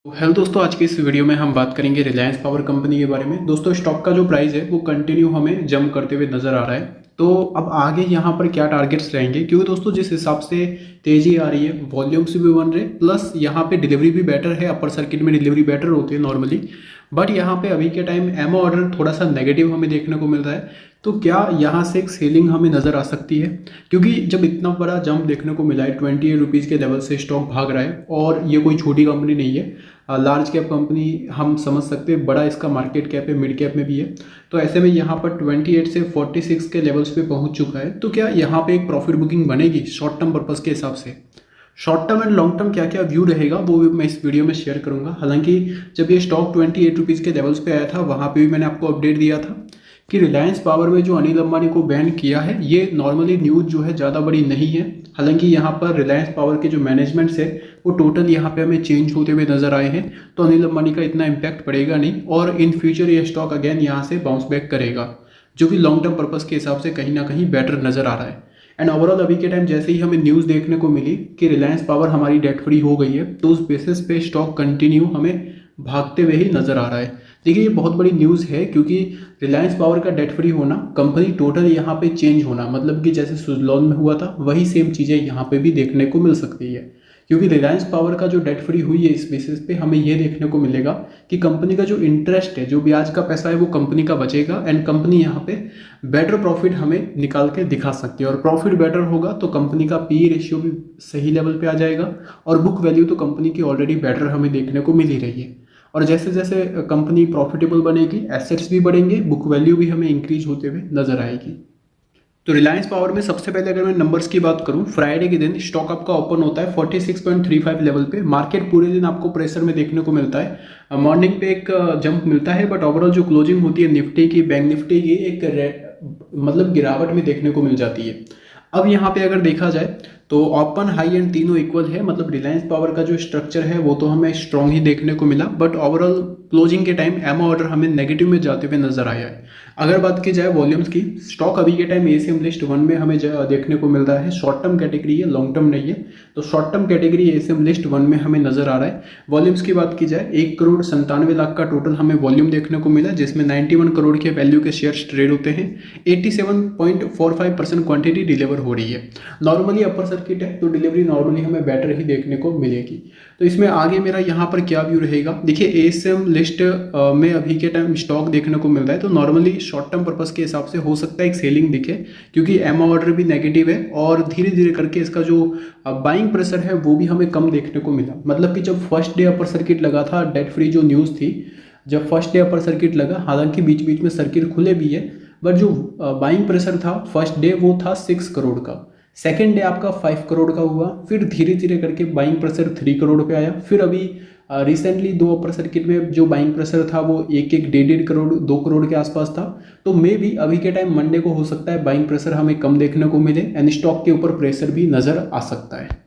Hello दोस्तों, आज की इस वीडियो में हम बात करेंगे रिलायंस पावर कंपनी के बारे में। दोस्तों, स्टॉक का जो प्राइस है वो कंटिन्यू हमें जंप करते हुए नजर आ रहा है। तो अब आगे यहाँ पर क्या टारगेट्स रहेंगे, क्योंकि दोस्तों जिस हिसाब से तेजी आ रही है, वॉल्यूम्स भी बन रहे, प्लस यहाँ पे डिलीवरी भी बेटर है। अपर सर्किट में डिलीवरी बेटर होती है नॉर्मली, बट यहाँ पे अभी के टाइम एमओ ऑर्डर थोड़ा सा नेगेटिव हमें देखने को मिल रहा है। तो क्या यहाँ से एक सेलिंग हमें नज़र आ सकती है, क्योंकि जब इतना बड़ा जंप देखने को मिला है, 28 रुपीज़ के लेवल से स्टॉक भाग रहा है, और ये कोई छोटी कंपनी नहीं है, लार्ज कैप कंपनी हम समझ सकते हैं, बड़ा इसका मार्केट कैप है, मिड कैप में भी है। तो ऐसे में यहाँ पर 28 से 46 के लेवल्स पे पहुँच चुका है। तो क्या यहाँ पे एक प्रॉफिट बुकिंग बनेगी शॉर्ट टर्म पर्पज़ के हिसाब से? Short term and long term क्या क्या व्यू रहेगा वो भी मैं इस वीडियो में शेयर करूंगा। हालांकि जब ये स्टॉक 28 रुपीज़ के लेवल्स पे आया था, वहाँ पे भी मैंने आपको अपडेट दिया था कि रिलायंस पावर में जो अनिल अंबानी को बैन किया है, ये नॉर्मली न्यूज़ जो है ज़्यादा बड़ी नहीं है। हालांकि यहाँ पर रिलायंस पावर के जो मैनेजमेंट्स है वो टोटल यहाँ पे हमें चेंज होते हुए नजर आए हैं। तो अनिल अंबानी का इतना इम्पैक्ट पड़ेगा नहीं, और इन फ्यूचर ये स्टॉक अगेन यहाँ से बाउंस बैक करेगा, जो कि लॉन्ग टर्म पर्पज़ के हिसाब से कहीं ना कहीं बेटर नज़र आ रहा है। एंड ओवरऑल अभी के टाइम जैसे ही हमें न्यूज़ देखने को मिली कि रिलायंस पावर हमारी डेट फ्री हो गई है, तो उस बेसिस पे स्टॉक कंटिन्यू हमें भागते हुए ही नज़र आ रहा है। देखिए, ये बहुत बड़ी न्यूज़ है, क्योंकि रिलायंस पावर का डेट फ्री होना, कंपनी टोटल यहाँ पे चेंज होना, मतलब कि जैसे सुजलॉन में हुआ था वही सेम चीज़ें यहाँ पे भी देखने को मिल सकती है। क्योंकि रिलायंस पावर का जो डेट फ्री हुई है, इस बेसिस पे हमें ये देखने को मिलेगा कि कंपनी का जो इंटरेस्ट है, जो ब्याज का पैसा है, वो कंपनी का बचेगा, एंड कंपनी यहाँ पे बेटर प्रॉफिट हमें निकाल के दिखा सकती है। और प्रॉफिट बेटर होगा तो कंपनी का पी रेशियो भी सही लेवल पे आ जाएगा, और बुक वैल्यू तो कंपनी की ऑलरेडी बेटर हमें देखने को मिल ही रही है। और जैसे जैसे कंपनी प्रॉफिटेबल बनेगी, एसेट्स भी बढ़ेंगे, बुक वैल्यू भी हमें इंक्रीज होते हुए नजर आएगी। तो रिलायंस पावर में सबसे पहले अगर मैं नंबर्स की बात करूं, फ्राइडे के दिन स्टॉक आपका ओपन होता है 46.35 लेवल पे। मार्केट पूरे दिन आपको प्रेशर में देखने को मिलता है। मॉर्निंग पे एक जंप मिलता है, बट ओवरऑल जो क्लोजिंग होती है निफ्टी की, बैंक निफ्टी की, एक मतलब गिरावट में देखने को मिल जाती है। अब यहाँ पे अगर देखा जाए तो ओपन, हाई एंड तीनों इक्वल है, मतलब रिलायंस पावर का जो स्ट्रक्चर है वो तो हमें स्ट्रॉन्ग ही देखने को मिला, बट ओवरऑल क्लोजिंग के टाइम एमओ ऑर्डर हमें नेगेटिव में जाते हुए नजर आया है। अगर बात की जाए वॉल्यूम्स की, स्टॉक अभी के टाइम एसीएम लिस्ट 1 में हमें देखने को मिल रहा है। शॉर्ट टर्म कैटेगरी है, लॉन्ग टर्म नहीं है। तो short term category ACM list 1 में हमें नजर आ रहा है। वॉल्यूम्स की बात की जाए, 1,97,00,000 का टोटल हमें वॉल्यूम देखने को मिला, जिसमें 91 करोड़ के वैल्यू के शेयर्स ट्रेड होते हैं। 87.45% क्वांटिटी डिलीवर हो रही है। नॉर्मली अपर सर्किट है तो डिलीवरी नॉर्मली हमें बेटर ही देखने को मिलेगी। तो इसमें आगे मेरा यहाँ पर क्या व्यू रहेगा, देखिए एएसएम लिस्ट में अभी के टाइम स्टॉक देखने को मिल रहा है, तो नॉर्मली शॉर्ट टर्म पर्पस के हिसाब से हो सकता है एक सेलिंग दिखे, क्योंकि एमओ ऑर्डर भी नेगेटिव है, और धीरे धीरे करके इसका जो बाइंग प्रेशर है वो भी हमें कम देखने को मिला। मतलब कि जब फर्स्ट डे अपर सर्किट लगा था, डेट फ्री जो न्यूज़ थी, जब फर्स्ट डे अपर सर्किट लगा, हालांकि बीच बीच में सर्किट खुले भी है, बट जो बाइंग प्रेशर था फर्स्ट डे वो था 6 करोड़ का। सेकेंड डे आपका 5 करोड़ का हुआ, फिर धीरे धीरे करके बाइंग प्रेशर 3 करोड़ पे आया। फिर अभी रिसेंटली 2 अपर सर्किट में जो बाइंग प्रेशर था वो 1-1, 1.5 करोड़, 2 करोड़ के आसपास था। तो मे भी अभी के टाइम मंडे को हो सकता है बाइंग प्रेशर हमें कम देखने को मिले, एंड स्टॉक के ऊपर प्रेशर भी नजर आ सकता है।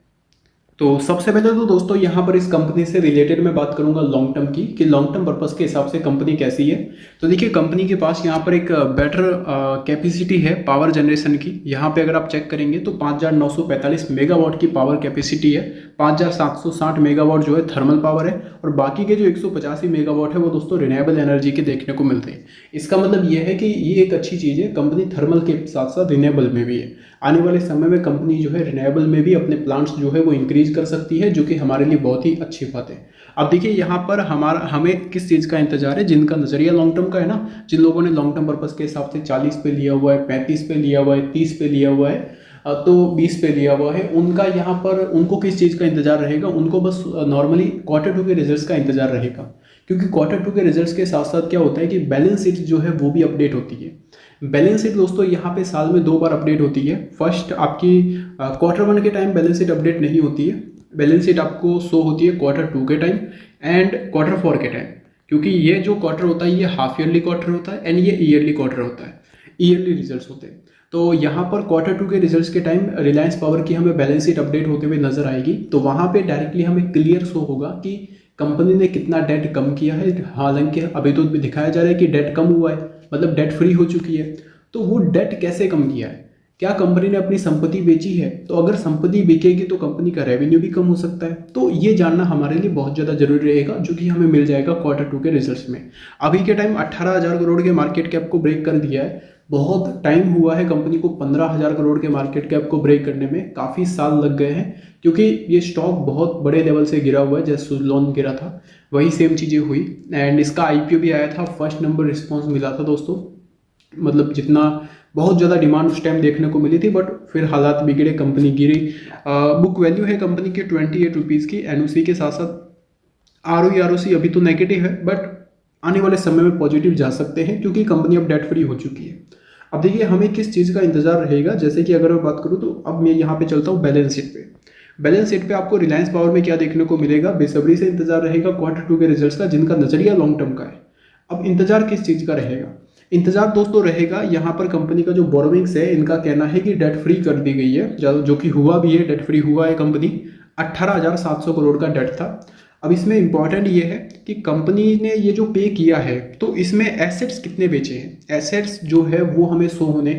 तो सबसे पहले तो दोस्तों यहाँ पर इस कंपनी से रिलेटेड मैं बात करूंगा लॉन्ग टर्म की, कि लॉन्ग टर्म पर्पस के हिसाब से कंपनी कैसी है। तो देखिए, कंपनी के पास यहाँ पर एक बेटर कैपेसिटी है पावर जनरेशन की। यहाँ पे अगर आप चेक करेंगे तो 5,945 मेगावाट की पावर कैपेसिटी है। 5,760 मेगावाट जो है थर्मल पावर है, और बाकी के जो 185 मेगावाट है वो दोस्तों रिन्यूएबल एनर्जी के देखने को मिलते हैं। इसका मतलब ये है कि ये एक अच्छी चीज़ है, कंपनी थर्मल के साथ साथ रिन्यूएबल में भी है। आने वाले समय में कंपनी जो है रिन्यूएबल में भी अपने प्लांट्स जो है वो इंक्रीज कर सकती है, जो कि हमारे लिए बहुत ही अच्छी बात है। अब देखिए, यहाँ पर हमें किस चीज़ का इंतजार है, जिनका नजरिया लॉन्ग टर्म का है ना, जिन लोगों ने लॉन्ग टर्म पर्पस के हिसाब से 40 पे लिया हुआ है, 35 पे लिया हुआ है, 30 पे लिया हुआ है, तो 20 पे लिया हुआ है, उनका यहाँ पर उनको किस चीज़ का इंतजार रहेगा, उनको बस नॉर्मली Q2 के रिजल्ट्स का इंतजार रहेगा। क्योंकि Q2 के रिजल्ट्स के साथ साथ क्या होता है कि बैलेंस शीट जो है वो भी अपडेट होती है। बैलेंस शीट दोस्तों यहाँ पे साल में 2 बार अपडेट होती है। फर्स्ट आपकी Q1 के टाइम बैलेंस शीट अपडेट नहीं होती है, बैलेंस शीट आपको शो होती है Q2 के टाइम एंड Q4 के टाइम। क्योंकि ये जो क्वार्टर होता है ये हाफ ईयरली क्वार्टर होता है, एंड ये ईयरली क्वार्टर होता है, ईयरली रिजल्ट्स होते हैं। तो यहाँ पर Q2 के रिजल्ट्स के टाइम रिलायंस पावर की हमें बैलेंस शीट अपडेट होते हुए नजर आएगी। तो वहाँ पे डायरेक्टली हमें क्लियर शो होगा कि कंपनी ने कितना डेट कम किया है। हालांकि अभी तो दिखाया जा रहा है कि डेट कम हुआ है, मतलब डेट फ्री हो चुकी है। तो वो डेट कैसे कम किया है, क्या कंपनी ने अपनी संपत्ति बेची है? तो अगर संपत्ति बिकेगी तो कंपनी का रेवेन्यू भी कम हो सकता है। तो ये जानना हमारे लिए बहुत ज़्यादा जरूरी रहेगा, जो कि हमें मिल जाएगा Q2 के रिजल्ट्स में। अभी के टाइम 18,000 करोड़ के मार्केट कैप को ब्रेक कर दिया है। बहुत टाइम हुआ है कंपनी को 15,000 करोड़ के मार्केट कैप को ब्रेक करने में, काफ़ी साल लग गए हैं, क्योंकि ये स्टॉक बहुत बड़े लेवल से गिरा हुआ है। जैसे सुज़लॉन गिरा था वही सेम चीज़ें हुई, एंड इसका IPO भी आया था, फर्स्ट नंबर रिस्पॉन्स मिला था दोस्तों। मतलब जितना बहुत ज़्यादा डिमांड उस टाइम देखने को मिली थी, बट फिर हालात बिगड़े, कंपनी गिरी। बुक वैल्यू है कंपनी की 28 रुपीज़ की, NOC के साथ साथ ROE ROC अभी तो नेगेटिव है, बट आने वाले समय में पॉजिटिव जा सकते हैं, क्योंकि कंपनी अब डेट फ्री हो चुकी है। अब देखिए हमें किस चीज़ का इंतजार रहेगा। जैसे कि अगर मैं बात करूँ तो अब मैं यहाँ पे चलता हूँ बैलेंस शीट पे। बैलेंस शीट पे आपको रिलायंस पावर में क्या देखने को मिलेगा, बेसब्री से इंतजार रहेगा Q2 के रिजल्ट्स का, जिनका नजरिया लॉन्ग टर्म का है। अब इंतजार किस चीज़ का रहेगा? इंतजार दोस्तों रहेगा यहाँ पर कंपनी का जो बोरोविंग्स है, इनका कहना है कि डेट फ्री कर दी गई है, जो कि हुआ भी है, डेट फ्री हुआ है कंपनी। 18,700 करोड़ का डेट था। अब इसमें इंपॉर्टेंट ये है कि कंपनी ने ये जो पे किया है, तो इसमें एसेट्स कितने बेचे हैं। एसेट्स जो है वो हमें शो होने,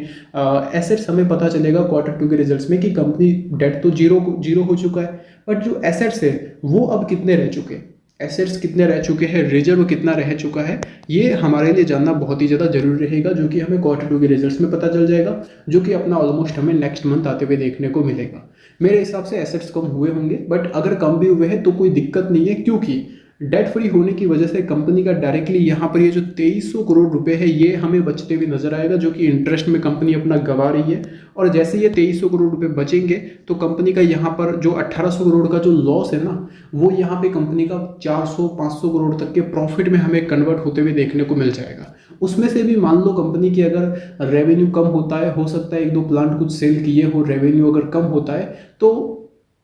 एसेट्स हमें पता चलेगा Q2 के रिजल्ट्स में कि कंपनी डेट तो जीरो हो चुका है, बट जो एसेट्स है वो अब कितने रह चुके हैं, एसेट्स कितने रह चुके हैं, रिजर्व कितना रह चुका है, ये हमारे लिए जानना बहुत ही ज़्यादा जरूरी रहेगा, जो कि हमें Q2 के रिजल्ट्स में पता चल जाएगा, जो कि अपना ऑलमोस्ट हमें नेक्स्ट मंथ आते हुए देखने को मिलेगा। मेरे हिसाब से एसेट्स कम हुए होंगे, बट अगर कम भी हुए हैं तो कोई दिक्कत नहीं है, क्योंकि डेट फ्री होने की वजह से कंपनी का डायरेक्टली यहाँ पर ये जो 2300 करोड़ रुपए है, ये हमें बचते हुए नजर आएगा, जो कि इंटरेस्ट में कंपनी अपना गंवा रही है। और जैसे ये 2300 करोड़ रुपए बचेंगे, तो कंपनी का यहाँ पर जो 1800 करोड़ का जो लॉस है ना, वो यहाँ पे कंपनी का 400-500 करोड़ तक के प्रॉफिट में हमें कन्वर्ट होते हुए देखने को मिल जाएगा। उसमें से भी मान लो कंपनी की अगर रेवेन्यू कम होता है, हो सकता है 1-2 प्लांट कुछ सेल किए हो, रेवेन्यू अगर कम होता है तो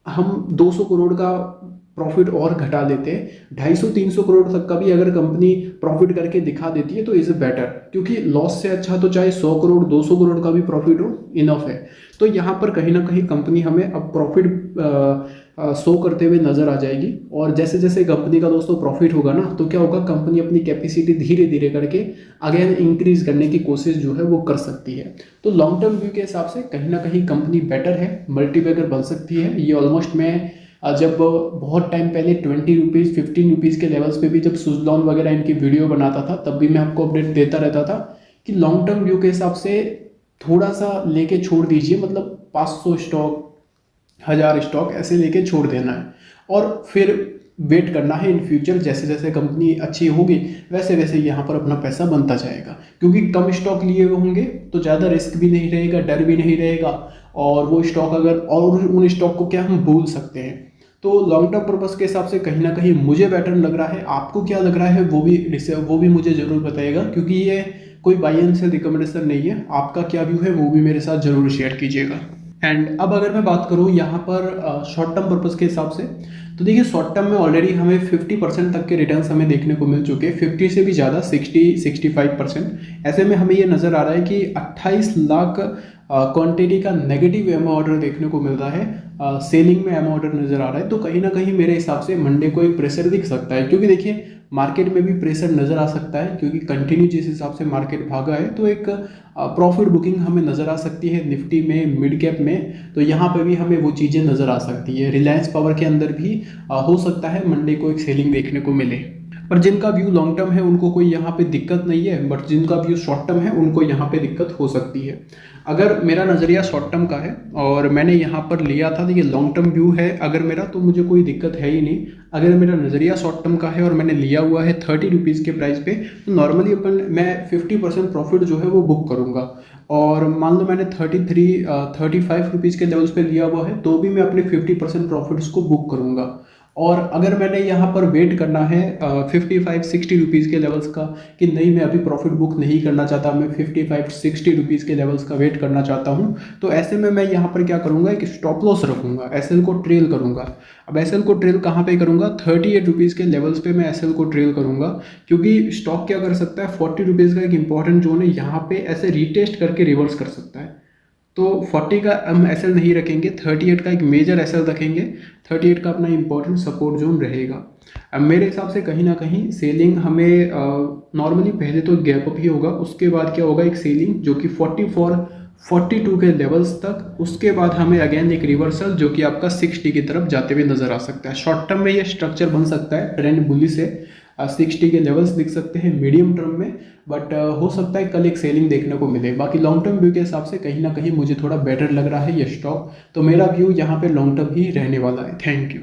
हम 200 करोड़ का प्रॉफिट और घटा लेते हैं। 250-300 करोड़ तक का भी अगर कंपनी प्रॉफिट करके दिखा देती है तो इज बेटर, क्योंकि लॉस से अच्छा तो चाहे 100 करोड़ 200 करोड़ का भी प्रॉफिट हो, इनफ है। तो यहाँ पर कहीं ना कहीं कंपनी हमें अब प्रॉफिट शो करते हुए नजर आ जाएगी। और जैसे जैसे कंपनी का दोस्तों प्रॉफिट होगा ना, तो क्या होगा, कंपनी अपनी कैपेसिटी धीरे धीरे करके अगेन इंक्रीज करने की कोशिश जो है वो कर सकती है। तो लॉन्ग टर्म व्यू के हिसाब से कहीं ना कहीं कंपनी बेटर है, मल्टीबैगर बन सकती है। ये ऑलमोस्ट मैं जब बहुत टाइम पहले 20 रुपीज़ 15 रुपीज़ के लेवल्स पे भी जब सुज़लॉन वगैरह इनकी वीडियो बनाता था, तब भी मैं आपको अपडेट देता रहता था कि लॉन्ग टर्म व्यू के हिसाब से थोड़ा सा लेके छोड़ दीजिए, मतलब 500 स्टॉक 1000 स्टॉक ऐसे लेके छोड़ देना है, और फिर वेट करना है इन फ्यूचर। जैसे जैसे कंपनी अच्छी होगी वैसे वैसे यहाँ पर अपना पैसा बनता जाएगा, क्योंकि कम स्टॉक लिए हुए होंगे तो ज़्यादा रिस्क भी नहीं रहेगा, डर भी नहीं रहेगा, और वो स्टॉक अगर, और उन स्टॉक को क्या हम भूल सकते हैं। तो लॉन्ग टर्म पर्पस के हिसाब से कहीं ना कहीं मुझे बेटर लग रहा है। आपको क्या लग रहा है वो भी मुझे जरूर बताइएगा, क्योंकि ये कोई बाई एंड सेल रिकमेंडेशन नहीं है। आपका क्या व्यू है वो भी मेरे साथ जरूर शेयर कीजिएगा। एंड अब अगर मैं बात करूँ यहाँ पर शॉर्ट टर्म पर्पस के हिसाब से, तो देखिए शॉर्ट टर्म में ऑलरेडी हमें 50% तक के रिटर्न्स हमें देखने को मिल चुके हैं, 50 से भी ज़्यादा 60-65%। ऐसे में हमें ये नज़र आ रहा है कि 28 लाख क्वांटिटी का नेगेटिव एमओ ऑर्डर देखने को मिल रहा है, सेलिंग में एमओ ऑर्डर नज़र आ रहा है। तो कहीं ना कहीं मेरे हिसाब से मंडे को एक प्रेशर दिख सकता है, क्योंकि देखिए मार्केट में भी प्रेशर नज़र आ सकता है, क्योंकि कंटिन्यू जिस हिसाब से मार्केट भागा है, तो एक प्रॉफिट बुकिंग हमें नज़र आ सकती है निफ्टी में, मिड कैप में। तो यहाँ पे भी हमें वो चीज़ें नज़र आ सकती है। रिलायंस पावर के अंदर भी हो सकता है मंडे को एक सेलिंग देखने को मिले। पर जिनका व्यू लॉन्ग टर्म है उनको कोई यहाँ पे दिक्कत नहीं है, बट जिनका व्यू शॉर्ट टर्म है उनको यहाँ पे दिक्कत हो सकती है। अगर मेरा नज़रिया शॉर्ट टर्म का है और मैंने यहाँ पर लिया था, देखिए लॉन्ग टर्म व्यू है अगर मेरा, तो मुझे कोई दिक्कत है ही नहीं। अगर मेरा नज़रिया शॉर्ट टर्म का है और मैंने लिया हुआ है 30 रुपीज़ के प्राइस पे, तो नॉर्मली मैं 50% प्रॉफिट जो है वो बुक करूँगा। और मान लो मैंने 35 रुपीज़ के लेवल्स पे लिया हुआ है, तो भी मैं अपने 50% प्रॉफिट्स को बुक करूँगा। और अगर मैंने यहाँ पर वेट करना है 55-60 रुपीज़ के लेवल्स का, कि नहीं मैं अभी प्रॉफिट बुक नहीं करना चाहता, मैं 55-60 रुपीज़ के लेवल्स का वेट करना चाहता हूँ, तो ऐसे में मैं यहाँ पर क्या करूँगा, एक स्टॉप लॉस रखूँगा, एसएल को ट्रेल करूँगा। अब एसएल को ट्रेल कहाँ पे करूँगा, 38 रुपीज़ के लेवल्स पे मैं एसएल को ट्रेल करूँगा, क्योंकि स्टॉक क्या कर सकता है, 40 रुपीज़ का एक इंपॉर्टेंट जोन है, यहाँ पे ऐसे रिटेस्ट करके रिवर्स कर सकता है। तो 40 का हम एसएल नहीं रखेंगे, 38 का एक मेजर एसएल रखेंगे, 38 का अपना इंपॉर्टेंट सपोर्ट जोन रहेगा। अब मेरे हिसाब से कहीं ना कहीं सेलिंग हमें नॉर्मली पहले तो गैप अप ही होगा, उसके बाद क्या होगा, एक सेलिंग जो कि 42 के लेवल्स तक, उसके बाद हमें अगेन एक रिवर्सल जो कि आपका 60 की तरफ जाते हुए नजर आ सकता है। शॉर्ट टर्म में ये स्ट्रक्चर बन सकता है, ट्रेंड बुली से 60 के लेवल्स दिख सकते हैं मीडियम टर्म में, बट हो सकता है कल एक सेलिंग देखने को मिले। बाकी लॉन्ग टर्म व्यू के हिसाब से कहीं ना कहीं मुझे थोड़ा बेटर लग रहा है ये स्टॉक, तो मेरा व्यू यहाँ पे लॉन्ग टर्म ही रहने वाला है। Thank you.